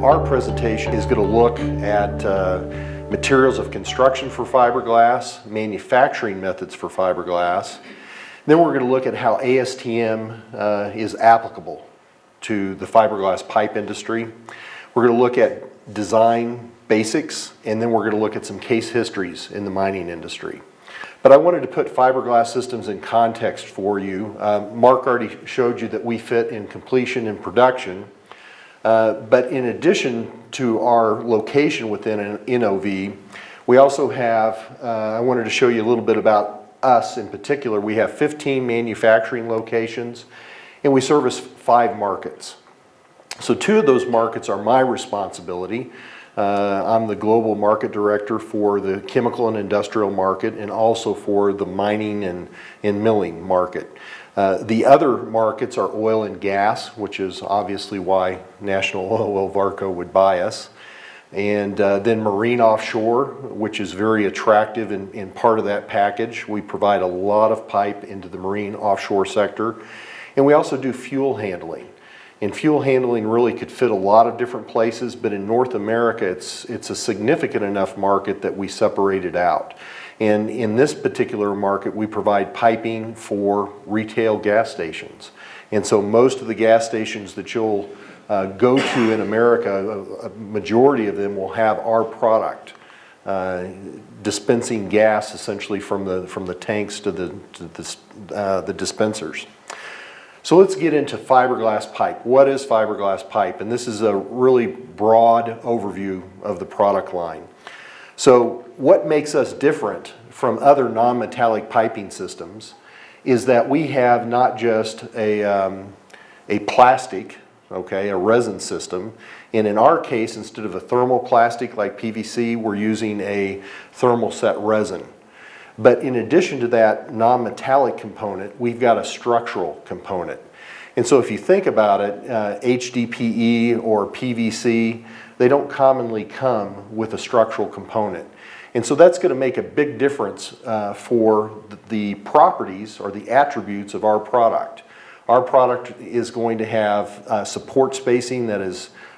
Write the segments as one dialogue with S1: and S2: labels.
S1: Our presentation is going to look at materials of construction for fiberglass, manufacturing methods for fiberglass. Then we're going to look at how ASTM is applicable to the fiberglass pipe industry. We're going to look at design basics, and then we're going to look at some case histories in the mining industry. But I wanted to put fiberglass systems in context for you. Mark already showed you that we fit in completion and production. But in addition to our location within an NOV, we also have, I wanted to show you a little bit about us in particular. We have 15 manufacturing locations, and we service 5 markets. So 2 of those markets are my responsibility. I'm the global market director for the chemical and industrial market, and also for the mining and milling market. The other markets are oil and gas, which is obviously why National Oilwell Varco would buy us. And then marine offshore, which is very attractive in part of that package. We provide a lot of pipe into the marine offshore sector. And we also do fuel handling. And fuel handling really could fit a lot of different places, but in North America it's a significant enough market that we separate it out. And in this particular market, we provide piping for retail gas stations. And so most of the gas stations that you'll go to in America, a majority of them will have our product, dispensing gas essentially from the tanks to the dispensers. So let's get into fiberglass pipe. What is fiberglass pipe? And this is a really broad overview of the product line. So what makes us different from other non-metallic piping systems is that we have not just a plastic, okay, a resin system. And in our case, instead of a thermoplastic like PVC, we're using a thermoset resin. But in addition to that non-metallic component, we've got a structural component. And so if you think about it, HDPE or PVC, they don't commonly come with a structural component. And so that's going to make a big difference for the properties or the attributes of our product. Our product is going to have support spacing that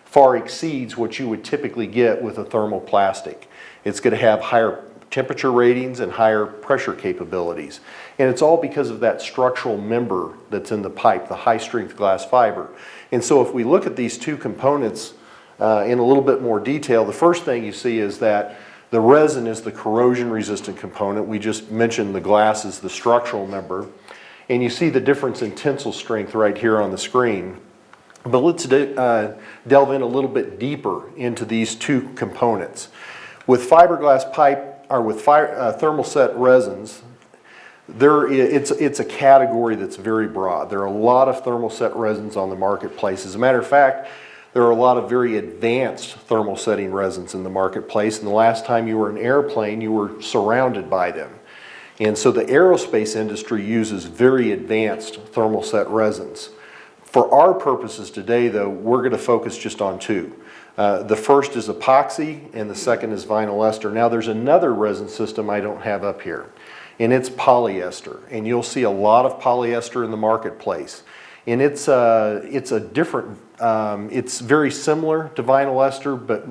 S1: far exceeds what you would typically get with a thermoplastic. It's going to have higher temperature ratings and higher pressure capabilities. And it's all because of that structural member that's in the pipe, the high strength glass fiber. And so if we look at these 2 components in a little bit more detail, the first thing you see is that the resin is the corrosion resistant component. We just mentioned the glass is the structural member. And you see the difference in tensile strength right here on the screen. But let's delve in a little bit deeper into these 2 components. With fiberglass pipe, or with thermoset resins, it's a category that's very broad. There are a lot of thermoset resins on the marketplace. As a matter of fact, there are a lot of very advanced thermosetting resins in the marketplace, and the last time you were in an airplane, you were surrounded by them. And so the aerospace industry uses very advanced thermoset resins. For our purposes today, though, we're going to focus just on 2. The first is epoxy, and the second is vinyl ester. Now there's another resin system I don't have up here, and it's polyester. And you'll see a lot of polyester in the marketplace. And it's a different, it's very similar to vinyl ester, but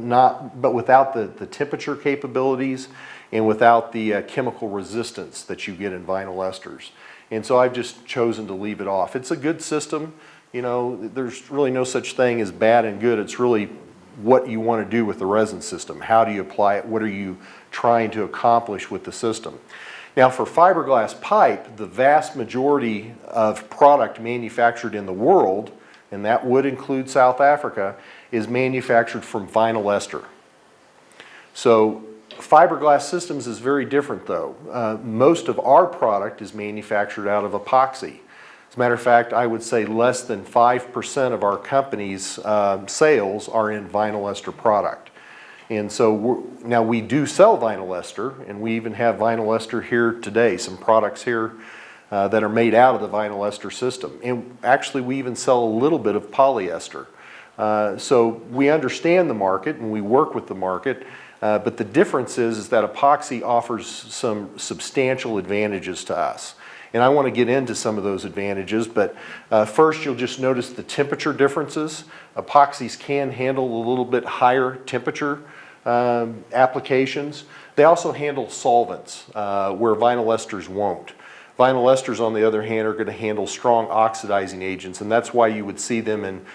S1: without the temperature capabilities and without the chemical resistance that you get in vinyl esters. And so I've just chosen to leave it off. It's a good system. You know, there's really no such thing as bad and good. It's really what you want to do with the resin system. How do you apply it? What are you trying to accomplish with the system? Now for fiberglass pipe, the vast majority of product manufactured in the world, and that would include South Africa, is manufactured from vinyl ester. So fiberglass systems is very different though. Most of our product is manufactured out of epoxy. As a matter of fact, I would say less than 5% of our company's sales are in vinyl ester product. And so now we do sell vinyl ester, and we even have vinyl ester here today, some products here that are made out of the vinyl ester system. And actually we even sell a little bit of polyester. So we understand the market and we work with the market, but the difference is that epoxy offers some substantial advantages to us. And I want to get into some of those advantages, but first you'll just notice the temperature differences. Epoxies can handle a little bit higher temperature applications. They also handle solvents where vinyl esters won't. Vinyl esters, on the other hand, are going to handle strong oxidizing agents, and that's why you would see them in,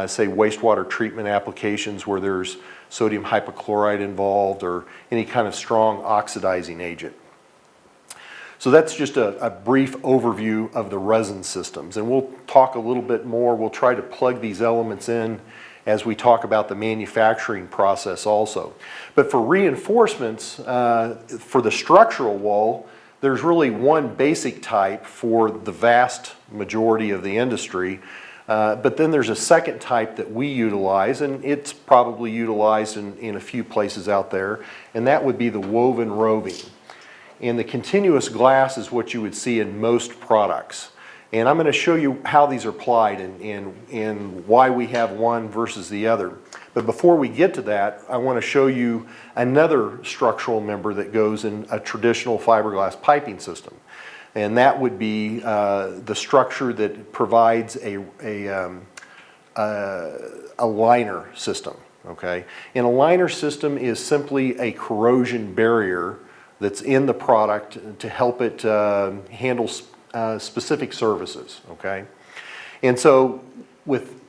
S1: say, wastewater treatment applications where there's sodium hypochlorite involved or any kind of strong oxidizing agent. So that's just a brief overview of the resin systems, and we'll talk a little bit more. We'll try to plug these elements in as we talk about the manufacturing process also. But for reinforcements, for the structural wall, there's really one basic type for the vast majority of the industry, but then there's a second type that we utilize, and it's probably utilized in a few places out there, and that would be the woven roving. And the continuous glass is what you would see in most products. And I'm going to show you how these are applied and why we have one versus the other. But before we get to that, I want to show you another structural member that goes in a traditional fiberglass piping system. And that would be the structure that provides a liner system. Okay? And a liner system is simply a corrosion barrier that's in the product to help it handle specific services, okay? And so with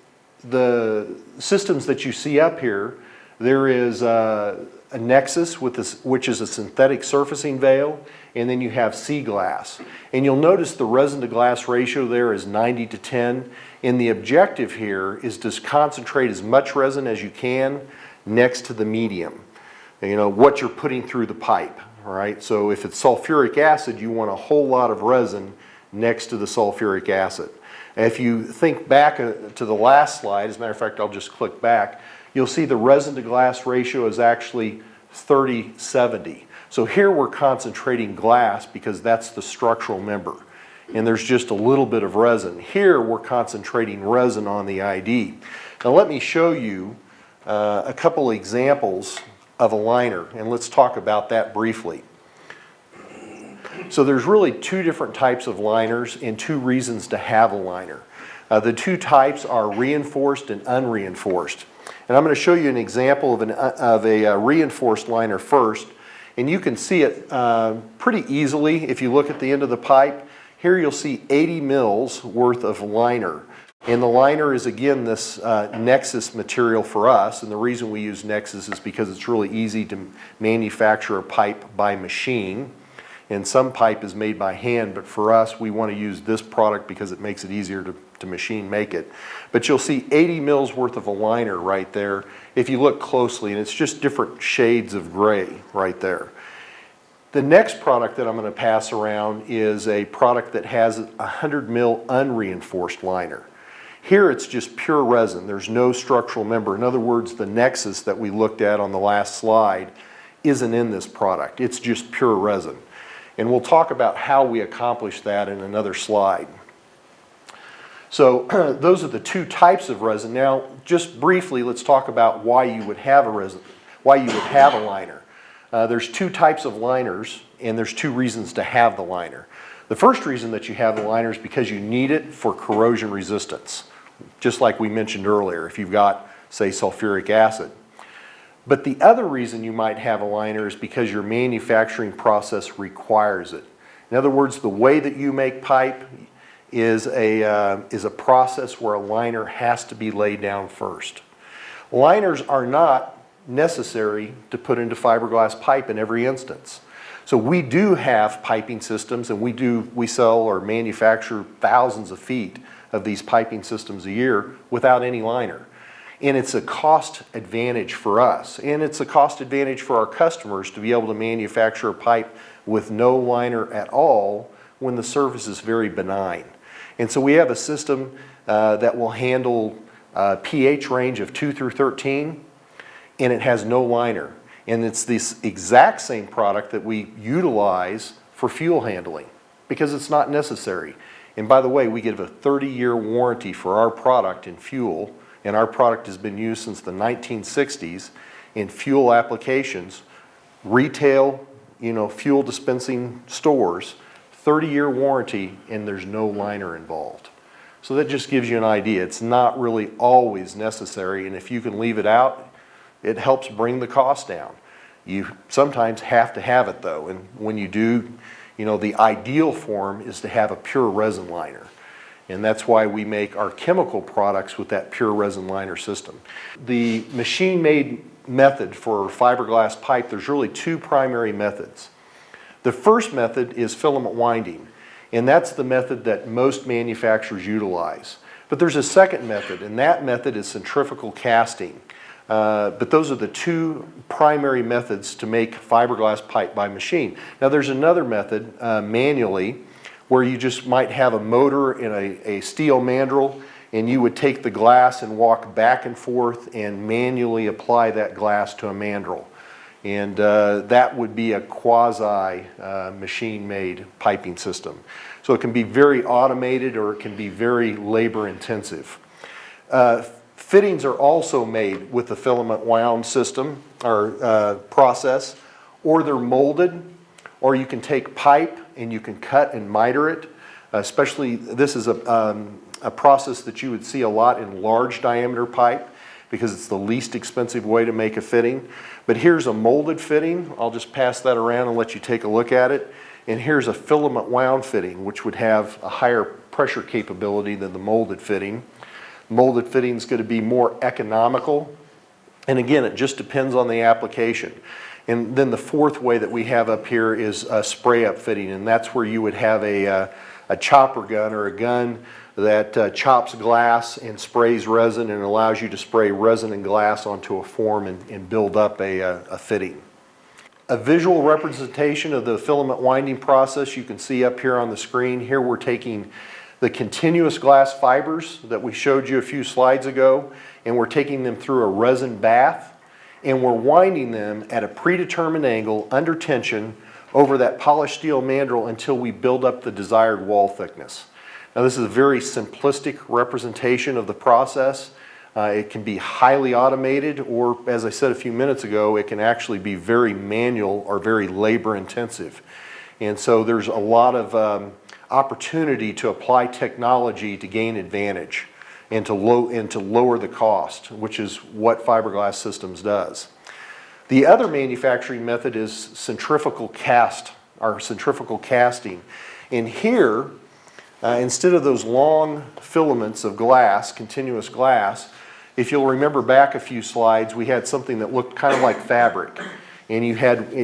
S1: the systems that you see up here, there is a nexus with this, which is a synthetic surfacing veil, and then you have C-glass. And you'll notice the resin to glass ratio there is 90 to 10, and the objective here is to concentrate as much resin as you can next to the medium, you know, what you're putting through the pipe. All right, so if it's sulfuric acid, you want a whole lot of resin next to the sulfuric acid. And if you think back to the last slide, as a matter of fact, I'll just click back, you'll see the resin to glass ratio is actually 30-70. So here we're concentrating glass because that's the structural member. And there's just a little bit of resin. Here we're concentrating resin on the ID. Now let me show you a couple examples of a liner, and let's talk about that briefly. So there's really two different types of liners and two reasons to have a liner. The two types are reinforced and unreinforced. And I'm going to show you an example of a reinforced liner first, and you can see it pretty easily if you look at the end of the pipe. Here you'll see 80 mils worth of liner. And the liner is, again, this Nexus material for us, and the reason we use Nexus is because it's really easy to manufacture a pipe by machine, and some pipe is made by hand, but for us we want to use this product because it makes it easier to machine make it. But you'll see 80 mils worth of a liner right there if you look closely, and it's just different shades of gray right there. The next product that I'm going to pass around is a product that has a 100 mil unreinforced liner. Here it's just pure resin. There's no structural member. In other words, the Nexus that we looked at on the last slide isn't in this product. It's just pure resin. And we'll talk about how we accomplish that in another slide. So those are the two types of resin. Now, just briefly, let's talk about why you would have a resin, why you would have a liner. There's two types of liners, and there's two reasons to have the liner. The first reason that you have the liner is because you need it for corrosion resistance, just like we mentioned earlier, if you've got, say, sulfuric acid. But the other reason you might have a liner is because your manufacturing process requires it. In other words, the way that you make pipe is a process where a liner has to be laid down first. Liners are not necessary to put into fiberglass pipe in every instance. So we do have piping systems, and we sell or manufacture thousands of feet of these piping systems a year without any liner. And it's a cost advantage for us, and it's a cost advantage for our customers to be able to manufacture a pipe with no liner at all when the surface is very benign. And so we have a system that will handle pH range of 2 through 13, and it has no liner. And it's this exact same product that we utilize for fuel handling because it's not necessary. And by the way, we give a 30-year warranty for our product in fuel, and our product has been used since the 1960s in fuel applications, retail, fuel dispensing stores, 30-year warranty, and there's no liner involved. So that just gives you an idea. It's not really always necessary, and if you can leave it out, it helps bring the cost down. You sometimes have to have it though, and when you do, you know, the ideal form is to have a pure resin liner. And that's why we make our chemical products with that pure resin liner system. The machine-made method for fiberglass pipe, there's really two primary methods. The first method is filament winding, and that's the method that most manufacturers utilize. But there's a second method, and that method is centrifugal casting. But those are the two primary methods to make fiberglass pipe by machine. Now there's another method, manually, where you just might have a motor in a steel mandrel, and you would take the glass and walk back and forth and manually apply that glass to a mandrel. And that would be a quasi machine-made piping system. So it can be very automated, or it can be very labor intensive. Fittings are also made with the filament wound system or process, or they're molded, or you can take pipe and you can cut and miter it. Especially, this is a process that you would see a lot in large diameter pipe because it's the least expensive way to make a fitting. But here's a molded fitting. I'll just pass that around and let you take a look at it. And here's a filament wound fitting, which would have a higher pressure capability than the molded fitting. Molded fitting is going to be more economical. And again, it just depends on the application. And then the fourth way that we have up here is a spray up fitting, and that's where you would have a chopper gun, or a gun that chops glass and sprays resin and allows you to spray resin and glass onto a form and build up a fitting. A visual representation of the filament winding process you can see up here on the screen. Here we're taking the continuous glass fibers that we showed you a few slides ago, and we're taking them through a resin bath, and we're winding them at a predetermined angle under tension over that polished steel mandrel until we build up the desired wall thickness. Now this is a very simplistic representation of the process. It can be highly automated, or as I said a few minutes ago, it can actually be very manual or very labor intensive. And so there's a lot of opportunity to apply technology to gain advantage and to lower the cost, which is what Fiberglass Systems does. The other manufacturing method is centrifugal casting. And here, instead of those long filaments of glass, continuous glass, if you'll remember back a few slides, we had something that looked kind of like fabric. And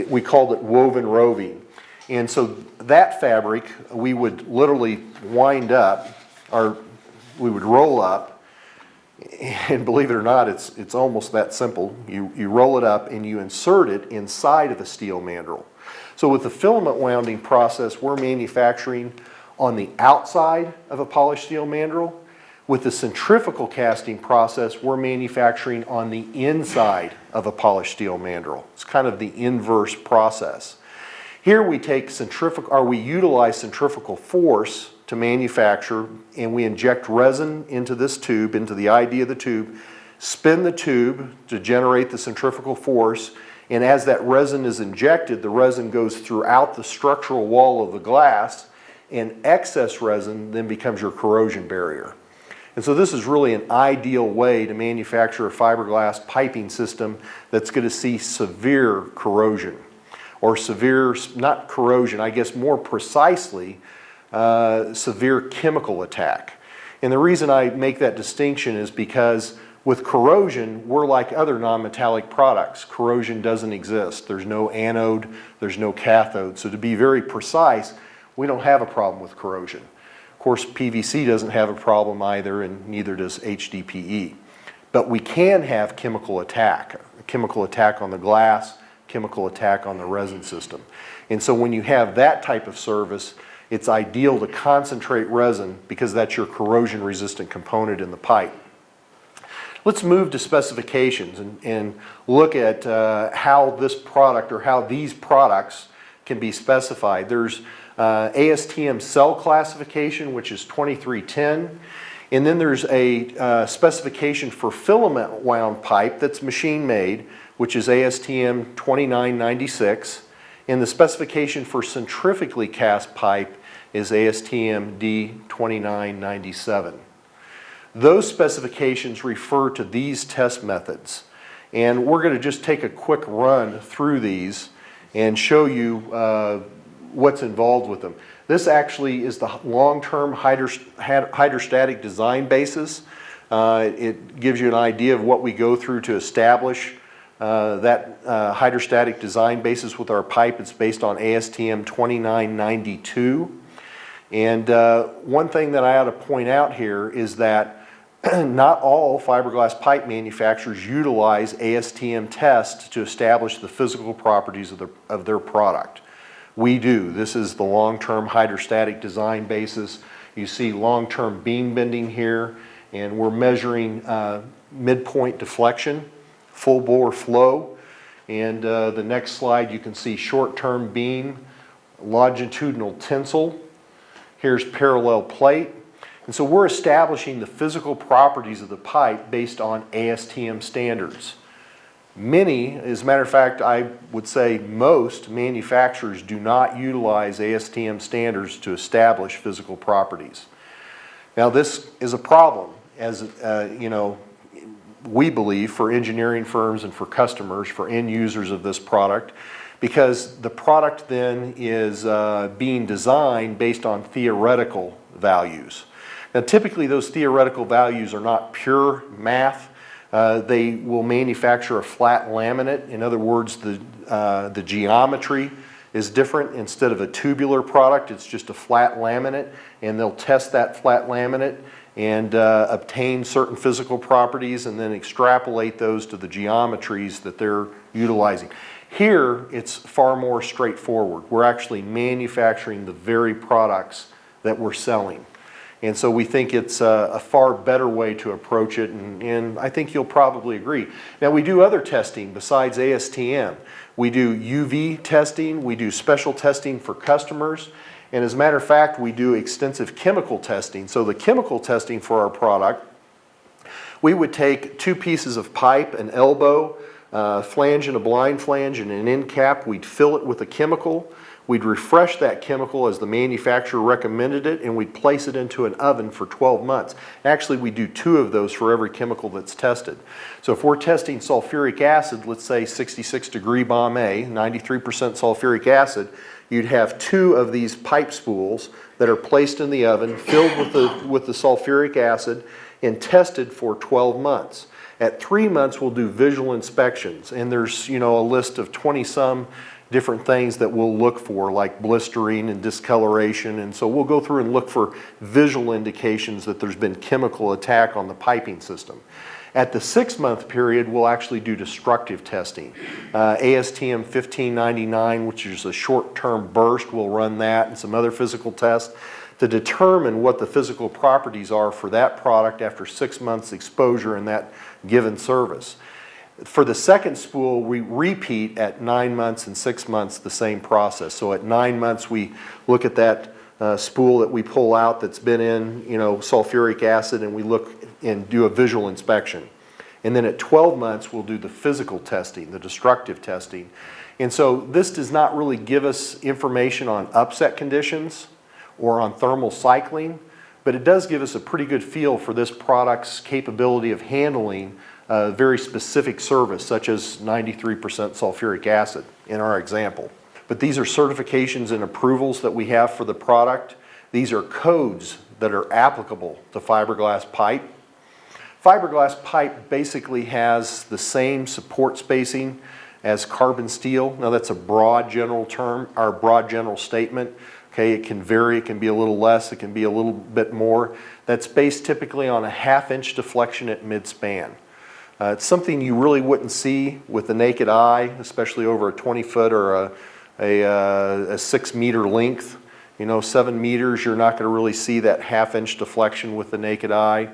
S1: we called it woven roving. And so that fabric, we would literally wind up, or we would roll up, and believe it or not, it's almost that simple. You roll it up and you insert it inside of a steel mandrel. So with the filament wounding process, we're manufacturing on the outside of a polished steel mandrel. With the centrifugal casting process, we're manufacturing on the inside of a polished steel mandrel. It's kind of the inverse process. Here we utilize centrifugal force to manufacture, and we inject resin into this tube, into the ID of the tube, spin the tube to generate the centrifugal force, and as that resin is injected, the resin goes throughout the structural wall of the glass, and excess resin then becomes your corrosion barrier. And so this is really an ideal way to manufacture a fiberglass piping system that's going to see severe corrosion, or severe, not corrosion, I guess more precisely, severe chemical attack. And the reason I make that distinction is because with corrosion, we're like other non-metallic products. Corrosion doesn't exist. There's no anode, there's no cathode. So to be very precise, we don't have a problem with corrosion. Of course, PVC doesn't have a problem either, and neither does HDPE. But we can have chemical attack on the glass, chemical attack on the resin system. And so when you have that type of service, it's ideal to concentrate resin because that's your corrosion resistant component in the pipe. Let's move to specifications and look at how this product, or how these products can be specified. There's ASTM cell classification, which is 2310. And then there's a specification for filament wound pipe that's machine made, which is ASTM 2996. And the specification for centrifugally cast pipe is ASTM D2997. Those specifications refer to these test methods, and we're going to just take a quick run through these and show you what's involved with them. This actually is the long-term hydrostatic design basis. It gives you an idea of what we go through to establish that hydrostatic design basis with our pipe. It's based on ASTM 2992. And one thing that I ought to point out here is that not all fiberglass pipe manufacturers utilize ASTM tests to establish the physical properties of their product. We do. This is the long-term hydrostatic design basis. You see long-term beam bending here, and we're measuring midpoint deflection, full bore flow, and the next slide you can see short-term beam, longitudinal tensile. Here's parallel plate. And so we're establishing the physical properties of the pipe based on ASTM standards. Many, as a matter of fact, I would say most manufacturers do not utilize ASTM standards to establish physical properties. Now this is a problem, as we believe, for engineering firms and for customers, for end users of this product, because the product then is being designed based on theoretical values. Now typically those theoretical values are not pure math. They will manufacture a flat laminate. In other words, the geometry is different. Instead of a tubular product, it's just a flat laminate, and they'll test that flat laminate and obtain certain physical properties and then extrapolate those to the geometries that they're utilizing. Here, it's far more straightforward. We're actually manufacturing the very products that we're selling. And so we think it's a far better way to approach it, and I think you'll probably agree. Now we do other testing besides ASTM. We do UV testing, we do special testing for customers, and as a matter of fact, we do extensive chemical testing. So the chemical testing for our product, we would take two pieces of pipe, an elbow, flange and a blind flange, and an end cap. We'd fill it with a chemical. We'd refresh that chemical as the manufacturer recommended it, and we'd place it into an oven for 12 months. Actually, we do 2 of those for every chemical that's tested. So if we're testing sulfuric acid, let's say 66-degree bomb A, 93% sulfuric acid, you'd have 2 of these pipe spools that are placed in the oven, filled with the sulfuric acid, and tested for 12 months. At 3 months, we'll do visual inspections, and there's a list of 20-some different things that we'll look for, like blistering and discoloration, and so we'll go through and look for visual indications that there's been chemical attack on the piping system. At the 6-month period, we'll actually do destructive testing. ASTM 1599, which is a short-term burst, we'll run that, and some other physical tests to determine what the physical properties are for that product after 6 months exposure in that given service. For the second spool, we repeat at 9 months and 6 months the same process. So at 9 months, we look at that spool that we pull out that's been in sulfuric acid, and we look and do a visual inspection. And then at 12 months, we'll do the physical testing, the destructive testing. And so this does not really give us information on upset conditions or on thermal cycling, but it does give us a pretty good feel for this product's capability of handling a very specific service, such as 93% sulfuric acid in our example. But these are certifications and approvals that we have for the product. These are codes that are applicable to fiberglass pipe. Fiberglass pipe basically has the same support spacing as carbon steel. Now that's a broad general term, or broad general statement. Okay, it can vary, it can be a little less, it can be a little bit more. That's based typically on a 1/2 inch deflection at mid-span. It's something you really wouldn't see with the naked eye, especially over a 20-foot or a 6-meter length. 7 meters, you're not going to really see that 1/2 inch deflection with the naked eye.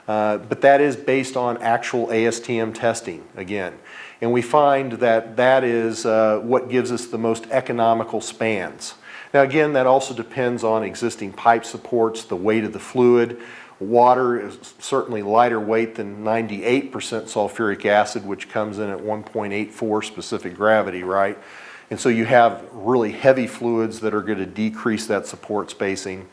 S1: But that is based on actual ASTM testing, again. And we find that that is what gives us the most economical spans. Now again, that also depends on existing pipe supports, the weight of the fluid. Water is certainly lighter weight than 98% sulfuric acid, which comes in at 1.84 specific gravity, right? And so you have really heavy fluids that are going to decrease that support spacing,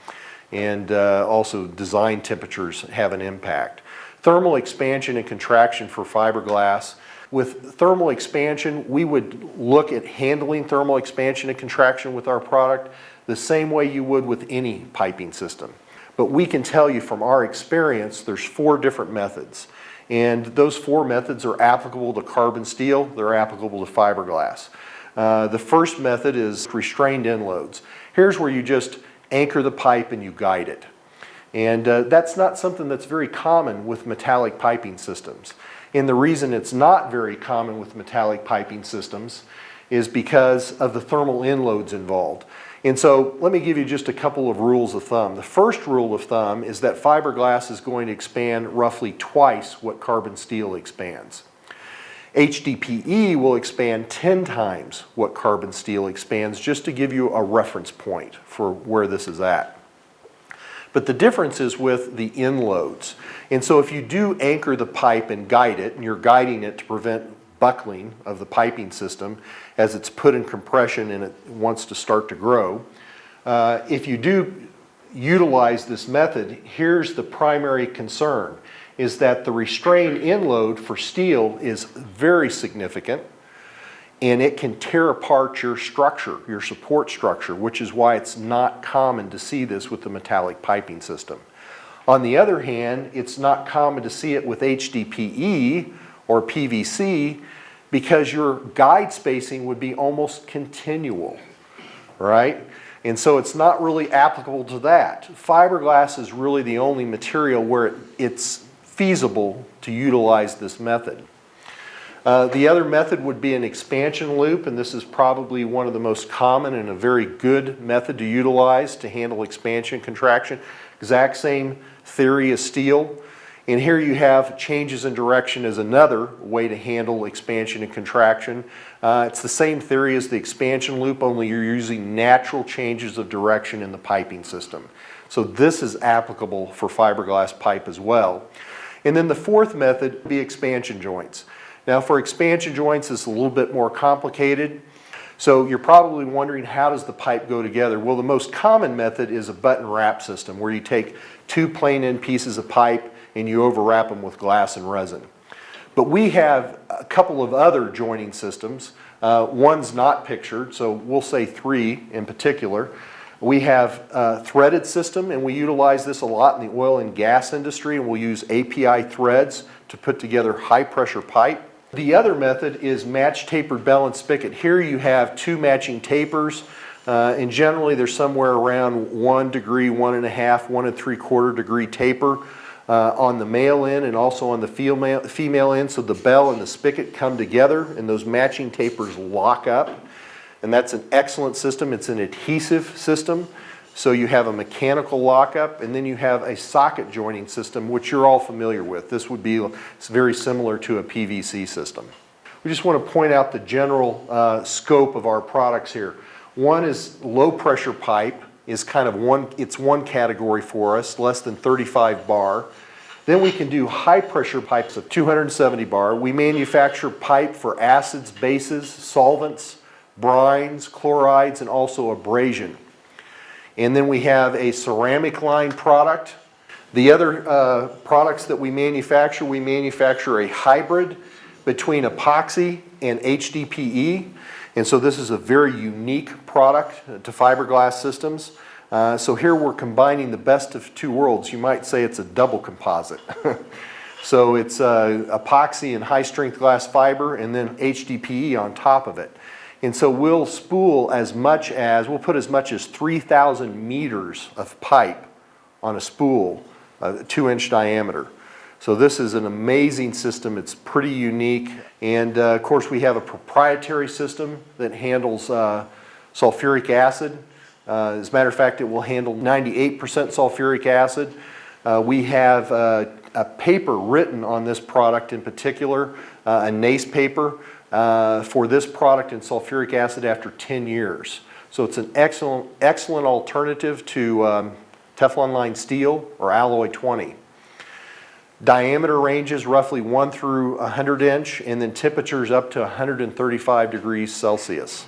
S1: and also design temperatures have an impact. Thermal expansion and contraction for fiberglass. With thermal expansion, we would look at handling thermal expansion and contraction with our product the same way you would with any piping system. But we can tell you from our experience, there's 4 different methods. And those 4 methods are applicable to carbon steel, they're applicable to fiberglass. The first method is restrained end loads. Here's where you just anchor the pipe and you guide it. And that's not something that's very common with metallic piping systems. And the reason it's not very common with metallic piping systems is because of the thermal end loads involved. And so let me give you just a couple of rules of thumb. The first rule of thumb is that fiberglass is going to expand roughly twice what carbon steel expands. HDPE will expand 10 times what carbon steel expands, just to give you a reference point for where this is at. But the difference is with the end loads. And so if you do anchor the pipe and guide it, and you're guiding it to prevent buckling of the piping system as it's put in compression and it wants to start to grow, if you do utilize this method, here's the primary concern, is that the restrained end load for steel is very significant, and it can tear apart your structure, your support structure, which is why it's not common to see this with the metallic piping system. On the other hand, it's not common to see it with HDPE or PVC because your guide spacing would be almost continual, right? And so it's not really applicable to that. Fiberglass is really the only material where it's feasible to utilize this method. The other method would be an expansion loop, and this is probably one of the most common and a very good method to utilize to handle expansion contraction. Exact same theory as steel. And here you have changes in direction as another way to handle expansion and contraction. It's the same theory as the expansion loop, only you're using natural changes of direction in the piping system. So this is applicable for fiberglass pipe as well. And then the fourth method would be expansion joints. Now for expansion joints, it's a little bit more complicated. So you're probably wondering, how does the pipe go together? Well, the most common method is a button wrap system, where you take 2 plain end pieces of pipe and you overwrap them with glass and resin. But we have a couple of other joining systems. One's not pictured, so we'll say 3 in particular. We have a threaded system, and we utilize this a lot in the oil and gas industry, and we'll use API threads to put together high pressure pipe. The other method is match tapered bell and spigot. Here you have 2 matching tapers, and generally they're somewhere around 1 degree, 1.5, 1 3/4 degree taper on the male end and also on the female end, so the bell and the spigot come together and those matching tapers lock up. And that's an excellent system. It's an adhesive system. So you have a mechanical lockup, and then you have a socket joining system, which you're all familiar with. This would be very similar to a PVC system. We just want to point out the general scope of our products here. One is low pressure pipe is kind of one category for us, less than 35 bar. Then we can do high pressure pipes of 270 bar. We manufacture pipe for acids, bases, solvents, brines, chlorides, and also abrasion. And then we have a ceramic line product. The other products that we manufacture a hybrid between epoxy and HDPE. And so this is a very unique product to fiberglass systems. So here we're combining the best of 2 worlds. You might say it's a double composite. So it's epoxy and high strength glass fiber, and then HDPE on top of it. And so we'll put as much as 3,000 meters of pipe on a spool, 2-inch diameter. So this is an amazing system. It's pretty unique. And of course we have a proprietary system that handles sulfuric acid. As a matter of fact, it will handle 98% sulfuric acid. We have a paper written on this product in particular, a NACE paper, for this product in sulfuric acid after 10 years. So it's an excellent alternative to Teflon line steel or alloy 20. Diameter ranges roughly 1 through 100 inch, and then temperatures up to 135 degrees Celsius.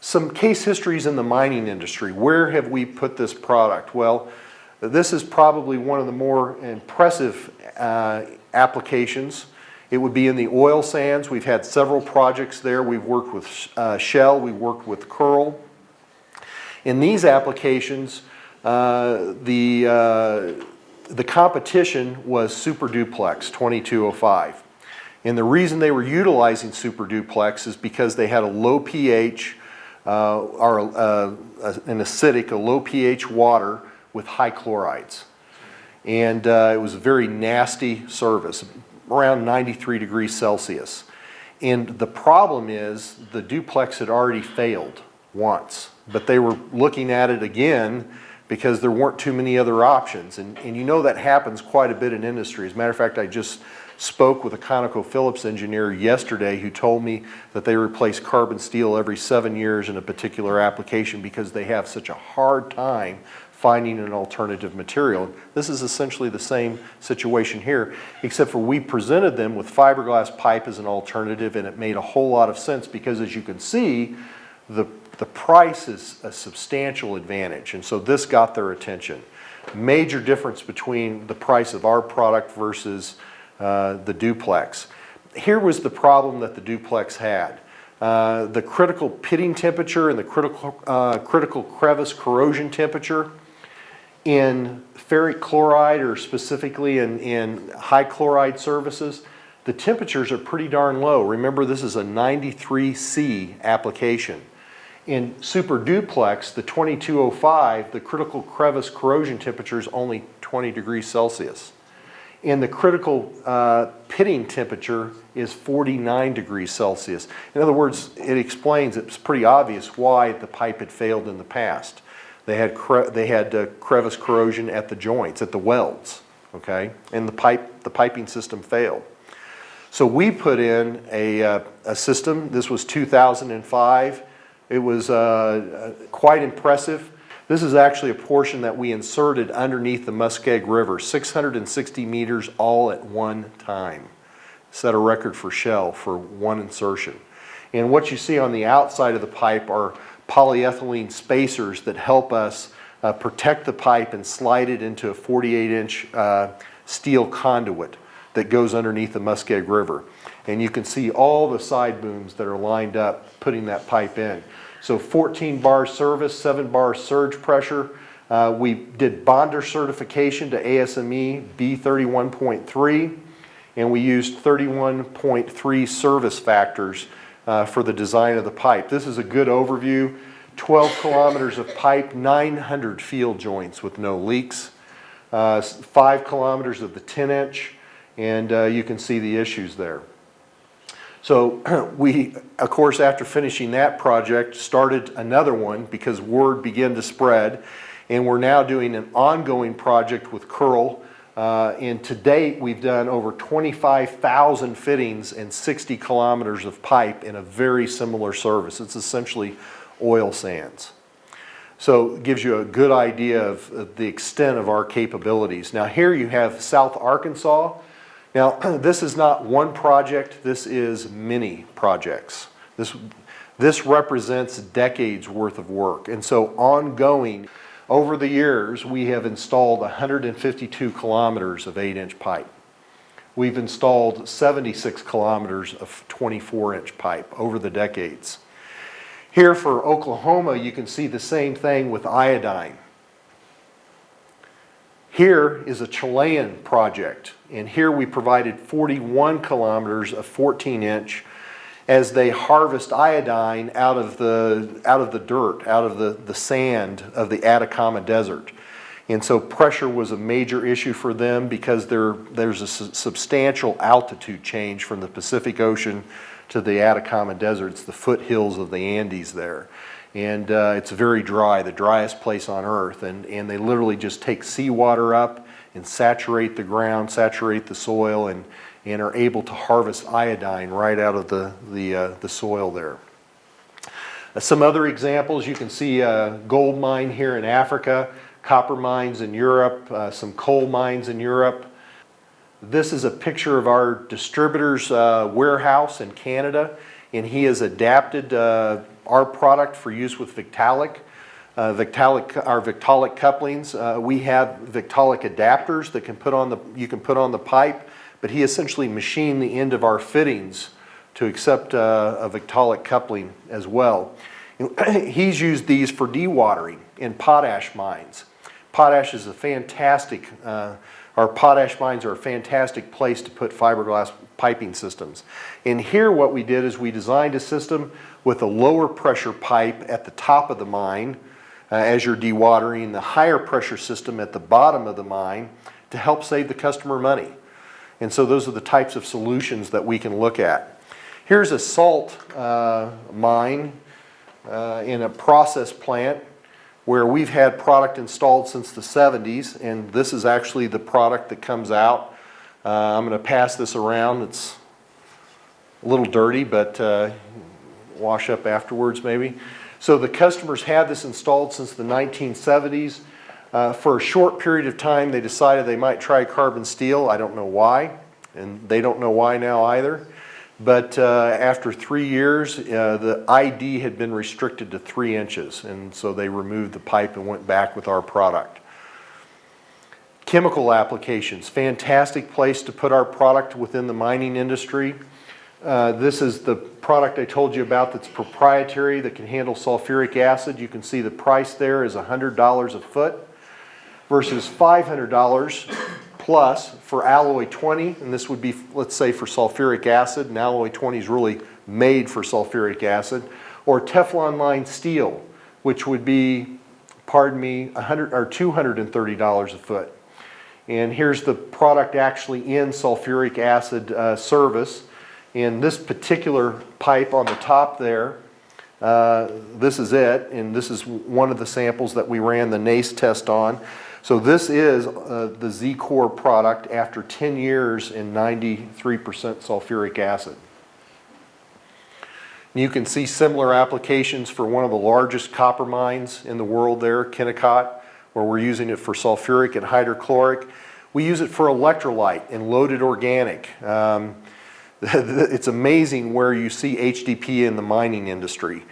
S1: Some case histories in the mining industry. Where have we put this product? Well, this is probably one of the more impressive applications. It would be in the oil sands. We've had several projects there. We've worked with Shell, we've worked with Curl. In these applications, the competition was Super Duplex 2205. And the reason they were utilizing Super Duplex is because they had a low pH, or an acidic, a low pH water with high chlorides. And it was a very nasty service, around 93 degrees Celsius. And the problem is the duplex had already failed once, but they were looking at it again because there weren't too many other options. And you know that happens quite a bit in industry. As a matter of fact, I just spoke with a ConocoPhillips engineer yesterday who told me that they replace carbon steel every 7 years in a particular application because they have such a hard time finding an alternative material. This is essentially the same situation here, except for we presented them with fiberglass pipe as an alternative, and it made a whole lot of sense because, as you can see, the price is a substantial advantage, and so this got their attention. Major difference between the price of our product versus the duplex. Here was the problem that the duplex had. The critical pitting temperature and the critical crevice corrosion temperature in ferric chloride, or specifically in high chloride services, the temperatures are pretty darn low. Remember, this is a 93C application. In Super Duplex, the 2205, the critical crevice corrosion temperature is only 20 degrees Celsius. And the critical pitting temperature is 49 degrees Celsius. In other words, it explains, it's pretty obvious why the pipe had failed in the past. They had crevice corrosion at the joints, at the welds, okay? And the piping system failed. So we put in a system. This was 2005. It was quite impressive. This is actually a portion that we inserted underneath the Muskeg River, 660 meters all at one time. Set a record for Shell for one insertion. And what you see on the outside of the pipe are polyethylene spacers that help us protect the pipe and slide it into a 48-inch steel conduit that goes underneath the Muskeg River. And you can see all the side booms that are lined up putting that pipe in. So 14 bar service, 7 bar surge pressure. We did bonder certification to ASME B31.3, and we used 31.3 service factors for the design of the pipe. This is a good overview. 12 kilometers of pipe, 900 field joints with no leaks, 5 kilometers of the 10-inch, and you can see the issues there. So we, of course, after finishing that project, started another one because word began to spread, and we're now doing an ongoing project with Curl. And to date, we've done over 25,000 fittings and 60 kilometers of pipe in a very similar service. It's essentially oil sands. So it gives you a good idea of the extent of our capabilities. Now here you have South Arkansas. Now this is not one project, this is many projects. This represents decades worth of work. And so ongoing, over the years, we have installed 152 kilometers of 8-inch pipe. We've installed 76 kilometers of 24-inch pipe over the decades. Here for Oklahoma, you can see the same thing with iodine. Here is a Chilean project, and here we provided 41 kilometers of 14-inch as they harvest iodine out of the dirt, out of the sand of the Atacama Desert. And so pressure was a major issue for them because there's a substantial altitude change from the Pacific Ocean to the Atacama Desert. It's the foothills of the Andes there. And it's very dry, the driest place on earth. And they literally just take seawater up and saturate the ground, saturate the soil, and are able to harvest iodine right out of the soil there. Some other examples, you can see a gold mine here in Africa, copper mines in Europe, some coal mines in Europe. This is a picture of our distributor's warehouse in Canada, and he has adapted our product for use with Victalic. Our Victalic couplings. We have Victalic adapters that you can put on the pipe, but he essentially machined the end of our fittings to accept a Victalic coupling as well. He's used these for dewatering in potash mines. Potash is a fantastic, our potash mines are a fantastic place to put fiberglass piping systems. And here what we did is we designed a system with a lower pressure pipe at the top of the mine as you're dewatering, the higher pressure system at the bottom of the mine to help save the customer money. And so those are the types of solutions that we can look at. Here's a salt mine in a process plant where we've had product installed since the 70s, and this is actually the product that comes out. I'm going to pass this around. It's a little dirty, but wash up afterwards maybe. So the customers had this installed since the 1970s. For a short period of time, they decided they might try carbon steel. I don't know why, and they don't know why now either. But after 3 years, the ID had been restricted to 3 inches, and so they removed the pipe and went back with our product. Chemical applications, fantastic place to put our product within the mining industry. This is the product I told you about that's proprietary, that can handle sulfuric acid. You can see the price there is $100 a foot versus $500 plus for alloy 20, and this would be, let's say, for sulfuric acid, and alloy 20 is really made for sulfuric acid, or Teflon lined steel, which would be, pardon me, $230 a foot. And here's the product actually in sulfuric acid service. In this particular pipe on the top there, this is it, and this is one of the samples that we ran the NACE test on. So this is the Z-Core product after 10 years in 93% sulfuric acid. And you can see similar applications for one of the largest copper mines in the world there, Kennecott, where we're using it for sulfuric and hydrochloric. We use it for electrolyte and loaded organic. It's amazing where you see HDP in the mining industry,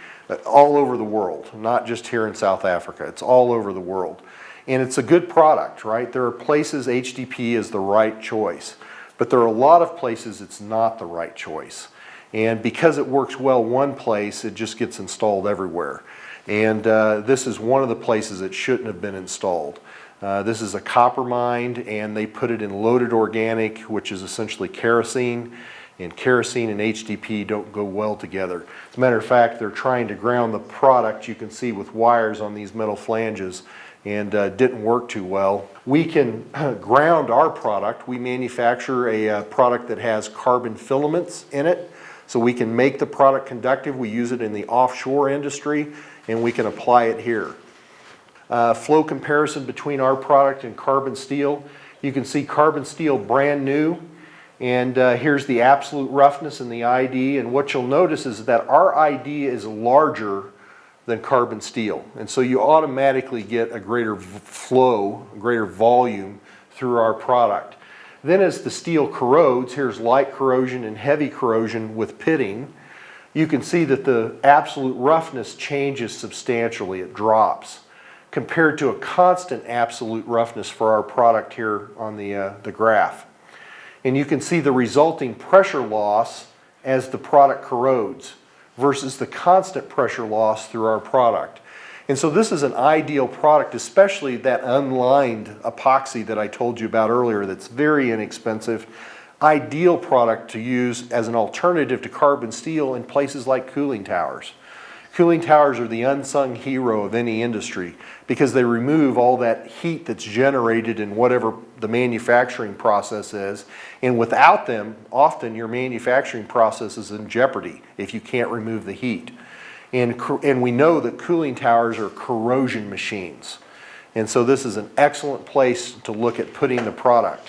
S1: all over the world, not just here in South Africa. It's all over the world. And it's a good product, right? There are places HDP is the right choice, but there are a lot of places it's not the right choice. And because it works well one place, it just gets installed everywhere. And this is one of the places it shouldn't have been installed. This is a copper mine, and they put it in loaded organic, which is essentially kerosene. And kerosene and HDP don't go well together. As a matter of fact, they're trying to ground the product, you can see with wires on these metal flanges, and didn't work too well. We can ground our product. We manufacture a product that has carbon filaments in it, so we can make the product conductive. We use it in the offshore industry, and we can apply it here. Flow comparison between our product and carbon steel. You can see carbon steel brand new, and here's the absolute roughness in the ID, and what you'll notice is that our ID is larger than carbon steel, and so you automatically get a greater flow, a greater volume through our product. Then as the steel corrodes, here's light corrosion and heavy corrosion with pitting, you can see that the absolute roughness changes substantially, it drops, compared to a constant absolute roughness for our product here on the graph. And you can see the resulting pressure loss as the product corrodes versus the constant pressure loss through our product. And so this is an ideal product, especially that unlined epoxy that I told you about earlier that's very inexpensive. Ideal product to use as an alternative to carbon steel in places like cooling towers. Cooling towers are the unsung hero of any industry because they remove all that heat that's generated in whatever the manufacturing process is, and without them, often your manufacturing process is in jeopardy if you can't remove the heat. And we know that cooling towers are corrosion machines, and so this is an excellent place to look at putting the product.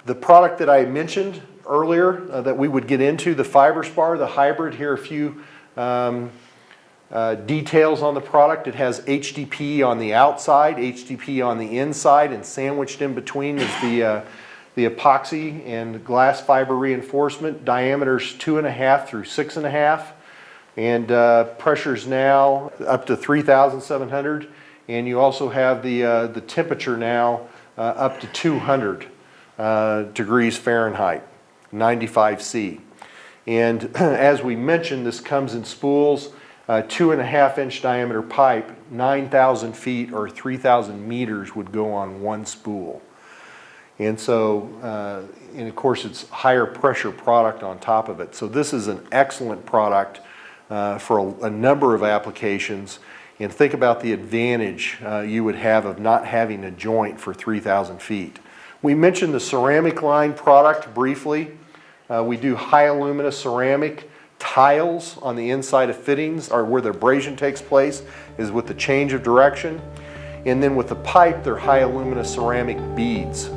S1: The product that I mentioned earlier that we would get into, the FiberSpar, the hybrid, here are a few details on the product. It has HDP on the outside, HDP on the inside, and sandwiched in between is the epoxy and glass fiber reinforcement. Diameters 2.5 through 6.5. And pressure's now up to 3,700, and you also have the temperature now up to 200 degrees Fahrenheit, 95 C. And as we mentioned, this comes in spools, 2.5 inch diameter pipe, 9,000 feet or 3,000 meters would go on one spool. And so, and of course it's higher pressure product on top of it. So this is an excellent product for a number of applications. And think about the advantage you would have of not having a joint for 3,000 feet. We mentioned the ceramic line product briefly. We do high alumina ceramic tiles on the inside of fittings, or where the abrasion takes place is with the change of direction. And then with the pipe, they're high alumina ceramic beads.